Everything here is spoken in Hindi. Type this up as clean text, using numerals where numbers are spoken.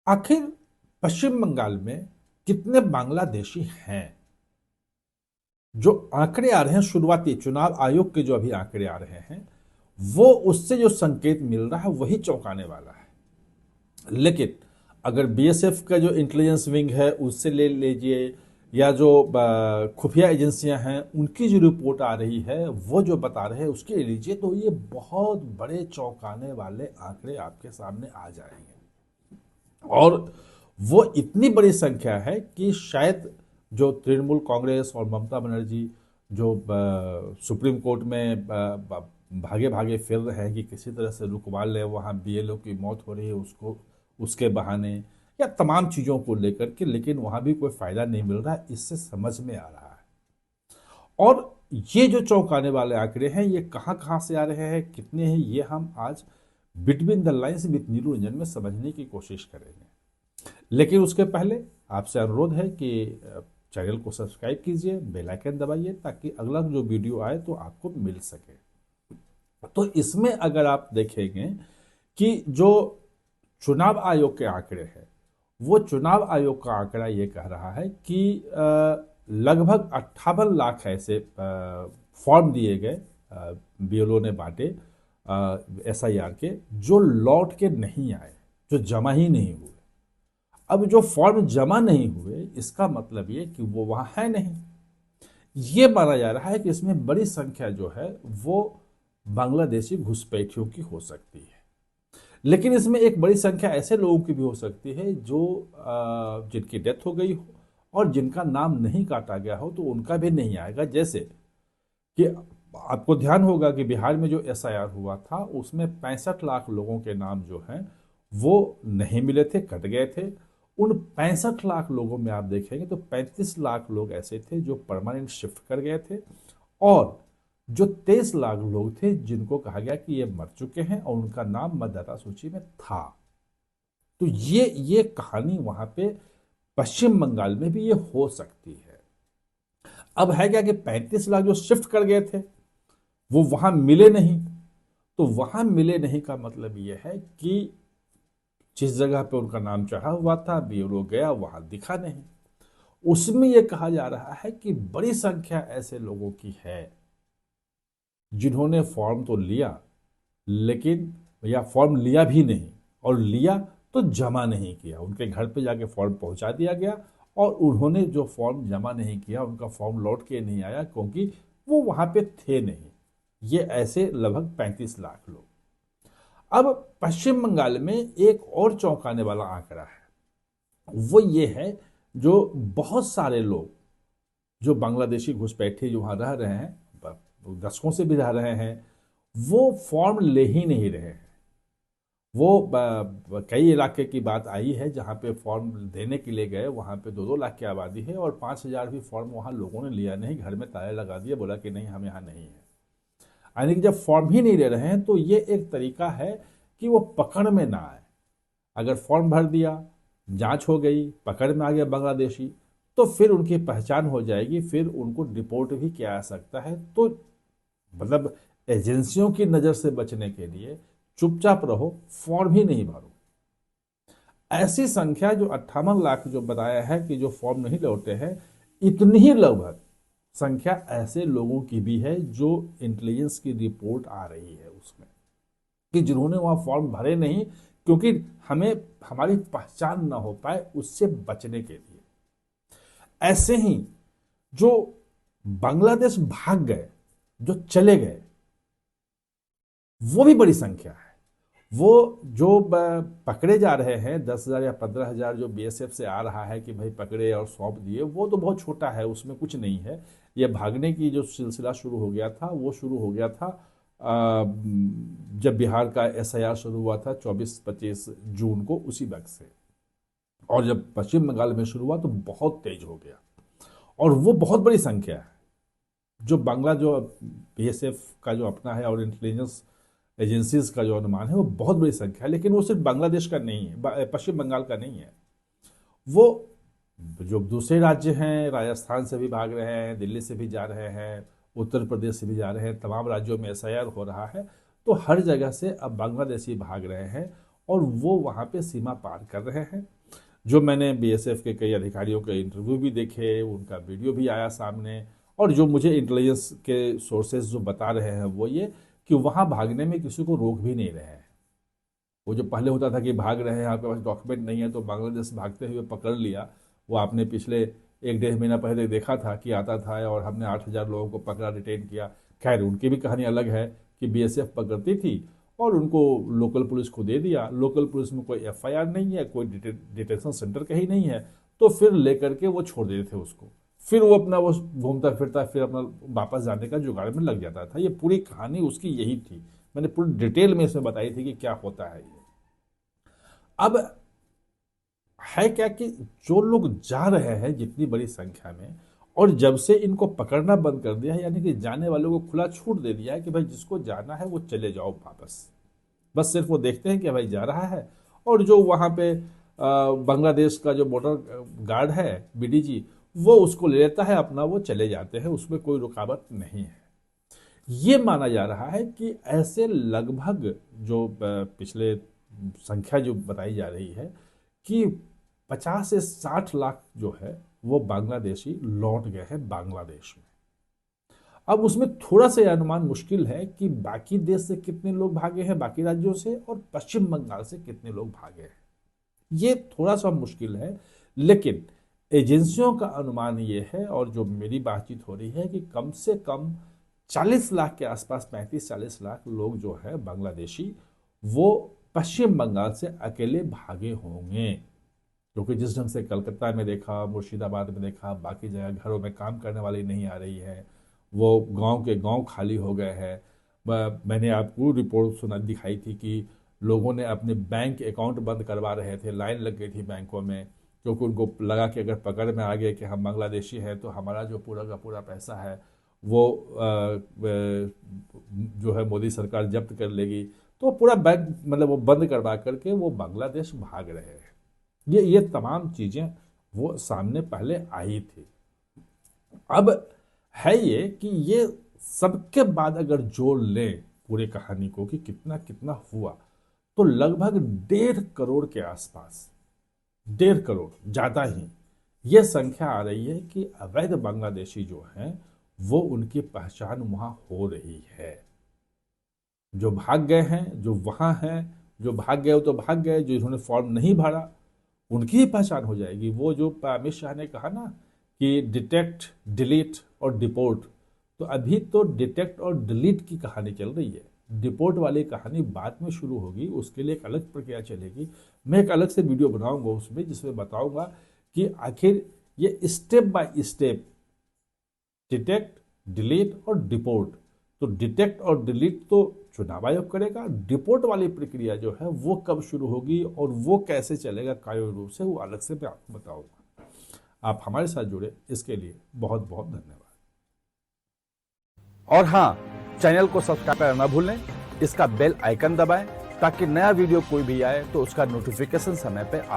आखिर पश्चिम बंगाल में कितने बांग्लादेशी हैं? जो आंकड़े आ रहे हैं शुरुआती चुनाव आयोग के, जो अभी आंकड़े आ रहे हैं, वो उससे जो संकेत मिल रहा है वही चौंकाने वाला है। लेकिन अगर बीएसएफ का जो इंटेलिजेंस विंग है उससे ले लीजिए, या जो खुफिया एजेंसियां हैं उनकी जो रिपोर्ट आ रही है वो जो बता रहे हैं उसके ले लीजिए, तो ये बहुत बड़े चौंकाने वाले आंकड़े आपके सामने आ जाएंगे। और वो इतनी बड़ी संख्या है कि शायद जो तृणमूल कांग्रेस और ममता बनर्जी जो सुप्रीम कोर्ट में भागे भागे फिर रहे हैं कि किसी तरह से रुकवा ले, वहाँ बीएलओ की मौत हो रही है उसको, उसके बहाने या तमाम चीज़ों को लेकर के, लेकिन वहाँ भी कोई फायदा नहीं मिल रहा है, इससे समझ में आ रहा है। और ये जो चौंकाने वाले आंकड़े हैं ये कहाँ कहाँ से आ रहे हैं, कितने हैं, ये हम आज बिटवीन द लाइन्स विद नीलू रंजन में समझने की कोशिश करेंगे। लेकिन उसके पहले आपसे अनुरोध है कि चैनल को सब्सक्राइब कीजिए, बेल आइकन दबाइए ताकि अगला जो वीडियो आए तो आपको मिल सके। तो इसमें अगर आप देखेंगे कि जो चुनाव आयोग के आंकड़े हैं, वो चुनाव आयोग का आंकड़ा ये कह रहा है कि लगभग 58 लाख ऐसे फॉर्म दिए गए, बीएलओ ने बांटे एसआईआर के, जो लौट के नहीं आए, जो जमा ही नहीं हुए। अब जो फॉर्म जमा नहीं हुए इसका मतलब ये कि वो वहां है नहीं। ये माना जा रहा है कि इसमें बड़ी संख्या जो है वो बांग्लादेशी घुसपैठियों की हो सकती है। लेकिन इसमें एक बड़ी संख्या ऐसे लोगों की भी हो सकती है जो जिनकी डेथ हो गई हो और जिनका नाम नहीं काटा गया हो, तो उनका भी नहीं आएगा। जैसे कि आपको ध्यान होगा कि बिहार में जो एसआईआर हुआ था उसमें 65 लाख लोगों के नाम जो हैं वो नहीं मिले थे, कट गए थे। उन 65 लाख लोगों में आप देखेंगे तो 35 लाख लोग ऐसे थे जो परमानेंट शिफ्ट कर गए थे, और जो 23 लाख लोग थे जिनको कहा गया कि ये मर चुके हैं और उनका नाम मतदाता सूची में था। तो ये कहानी वहां पे पश्चिम बंगाल में भी ये हो सकती है। अब है क्या कि 35 लाख जो शिफ्ट कर गए थे वो वहां मिले नहीं। तो वहां मिले नहीं का मतलब यह है कि जिस जगह पे उनका नाम चढ़ा हुआ था ब्यूरो गया वहां दिखा नहीं। उसमें यह कहा जा रहा है कि बड़ी संख्या ऐसे लोगों की है जिन्होंने फॉर्म तो लिया, लेकिन या फॉर्म लिया भी नहीं, और लिया तो जमा नहीं किया, उनके घर पे जाके फॉर्म पहुंचा दिया गया और उन्होंने जो फॉर्म जमा नहीं किया उनका फॉर्म लौट के नहीं आया क्योंकि वो वहां पे थे नहीं। ये ऐसे लगभग 35 लाख लोग। अब पश्चिम बंगाल में एक और चौंकाने वाला आंकड़ा है, वो ये है जो बहुत सारे लोग जो बांग्लादेशी घुसपैठे जो वहां रह रहे हैं, दशकों से भी रह रहे हैं, वो फॉर्म ले ही नहीं रहे हैं। वो कई इलाके की बात आई है जहाँ पे फॉर्म देने के लिए गए, वहाँ पे 2-2 लाख की आबादी है और 5,000 भी फॉर्म वहाँ लोगों ने लिया नहीं, घर में ताले लगा दिए, बोला कि नहीं हम यहाँ नहीं है। यानी कि जब फॉर्म ही नहीं ले रहे हैं तो ये एक तरीका है कि वो पकड़ में ना आए। अगर फॉर्म भर दिया, जांच हो गई, पकड़ में आ गया बांग्लादेशी, तो फिर उनकी पहचान हो जाएगी, फिर उनको डिपोर्ट भी किया जा सकता है। तो मतलब एजेंसियों की नज़र से बचने के लिए चुपचाप रहो, फॉर्म ही नहीं भरो। ऐसी संख्या जो 58 लाख जो बताया है कि जो फॉर्म नहीं लौटे हैं, इतनी ही लगभग संख्या ऐसे लोगों की भी है जो इंटेलिजेंस की रिपोर्ट आ रही है उसमें कि जिन्होंने वहां फॉर्म भरे नहीं, क्योंकि हमें हमारी पहचान ना हो पाए उससे बचने के लिए। ऐसे ही जो बांग्लादेश भाग गए, जो चले गए, वो भी बड़ी संख्या है। वो जो पकड़े जा रहे हैं 10,000 या 15,000 जो बीएसएफ से आ रहा है कि भाई पकड़े और सौंप दिए, वो तो बहुत छोटा है, उसमें कुछ नहीं है। ये भागने की जो सिलसिला शुरू हो गया था वो शुरू हो गया था जब बिहार का एसआईआर शुरू हुआ था 24-25 जून को, उसी वक्त से। और जब पश्चिम बंगाल में शुरू हुआ तो बहुत तेज हो गया, और वो बहुत बड़ी संख्या है। जो बांग्ला जो बीएसएफ का जो अपना है और इंटेलिजेंस एजेंसीज का जो अनुमान है वो बहुत बड़ी संख्या है, लेकिन वो सिर्फ बांग्लादेश का नहीं है, पश्चिम बंगाल का नहीं है। वो जो दूसरे राज्य हैं, राजस्थान से भी भाग रहे हैं, दिल्ली से भी जा रहे हैं, उत्तर प्रदेश से भी जा रहे हैं, तमाम राज्यों में एसआईआर हो रहा है। तो हर जगह से अब बांग्लादेशी भाग रहे हैं और वो वहाँ पे सीमा पार कर रहे हैं। जो मैंने बीएसएफ के कई अधिकारियों के इंटरव्यू भी देखे, उनका वीडियो भी आया सामने, और जो मुझे इंटेलिजेंस के सोर्सेज जो बता रहे हैं वो ये कि वहाँ भागने में किसी को रोक भी नहीं रहे हैं। वो जो पहले होता था कि भाग रहे हैं, आपके पास डॉक्यूमेंट नहीं है तो बांग्लादेश भागते हुए पकड़ लिया, वो आपने पिछले 1-1.5 महीना पहले देखा था कि आता था और हमने 8,000 लोगों को पकड़ा, डिटेन किया। खैर उनकी भी कहानी अलग है कि बीएसएफ पकड़ती थी और उनको लोकल पुलिस को दे दिया। लोकल पुलिस में कोई एफआईआर नहीं है, कोई डिटेंशन सेंटर कहीं नहीं है, तो फिर लेकर के वो छोड़ देते थे उसको। फिर वो अपना वो घूमता फिरता फिर अपना वापस जाने का जुगाड़ में लग जाता था। ये पूरी कहानी उसकी यही थी। मैंने पूरी डिटेल में इसमें बताई थी कि क्या होता है ये। अब है क्या कि जो लोग जा रहे हैं जितनी बड़ी संख्या में, और जब से इनको पकड़ना बंद कर दिया है, यानी कि जाने वालों को खुला छूट दे दिया है कि भाई जिसको जाना है वो चले जाओ वापस। बस सिर्फ वो देखते हैं कि भाई जा रहा है, और जो वहाँ पे बांग्लादेश का जो बॉर्डर गार्ड है बीडीजी, वो उसको ले लेता है अपना, वो चले जाते हैं, उसमें कोई रुकावट नहीं है। ये माना जा रहा है कि ऐसे लगभग जो पिछले संख्या जो बताई जा रही है कि 50 से 60 लाख जो है वो बांग्लादेशी लौट गए हैं बांग्लादेश में। अब उसमें थोड़ा सा अनुमान मुश्किल है कि बाकी देश से कितने लोग भागे हैं, बाकी राज्यों से, और पश्चिम बंगाल से कितने लोग भागे हैं, ये थोड़ा सा मुश्किल है। लेकिन एजेंसियों का अनुमान ये है, और जो मेरी बातचीत हो रही है, कि कम से कम 40 लाख के आसपास, 35-40 लाख लोग जो है बांग्लादेशी, वो पश्चिम बंगाल से अकेले भागे होंगे। क्योंकि जिस ढंग से कलकत्ता में देखा, मुर्शिदाबाद में देखा, बाकी जगह घरों में काम करने वाली नहीं आ रही है, वो गांव के गांव खाली हो गए हैं। मैंने आपको रिपोर्ट सुना दिखाई थी कि लोगों ने अपने बैंक अकाउंट बंद करवा रहे थे, लाइन लग गई थी बैंकों में, क्योंकि उनको लगा कि अगर पकड़ में आ गए कि हम बांग्लादेशी हैं तो हमारा जो पूरा का पूरा पैसा है वो जो है मोदी सरकार जब्त कर लेगी। तो पूरा बैंक मतलब वो बंद करवा करके वो बांग्लादेश भाग रहे हैं। ये तमाम चीज़ें वो सामने पहले आई थी। अब है ये कि ये सबके बाद अगर जोड़ लें पूरी कहानी को कि कितना कितना हुआ, तो लगभग 1.5 करोड़ के आसपास, 1.5 करोड़, ज़्यादा ही ये संख्या आ रही है कि अवैध बांग्लादेशी जो हैं वो उनकी पहचान वहाँ हो रही है। जो भाग गए हैं, जो वहाँ हैं, जो भाग गए तो भाग गए, जो इन्होंने फॉर्म नहीं भरा उनकी ही पहचान हो जाएगी। वो जो अमित शाह ने कहा ना कि डिटेक्ट, डिलीट और डिपोर्ट, तो अभी तो डिटेक्ट और डिलीट की कहानी चल रही है। डिपोर्ट वाली कहानी बाद में शुरू होगी, उसके लिए एक अलग प्रक्रिया चलेगी। मैं एक अलग से वीडियो बनाऊंगा उसमें, जिसमें बताऊंगा कि आखिर ये step by step detect, delete और डिपोर्ट, तो डिटेक्ट और डिलीट तो चुनाव आयोग करेगा, डिपोर्ट वाली प्रक्रिया जो है वो कब शुरू होगी और वो कैसे चलेगा कार्य रूप से, वो अलग से मैं आपको बताऊंगा। आप हमारे साथ जुड़े, इसके लिए बहुत बहुत धन्यवाद। और हाँ, चैनल को सब्सक्राइब करना ना भूलें, इसका बेल आइकन दबाएं ताकि नया वीडियो कोई भी आए तो उसका नोटिफिकेशन समय पे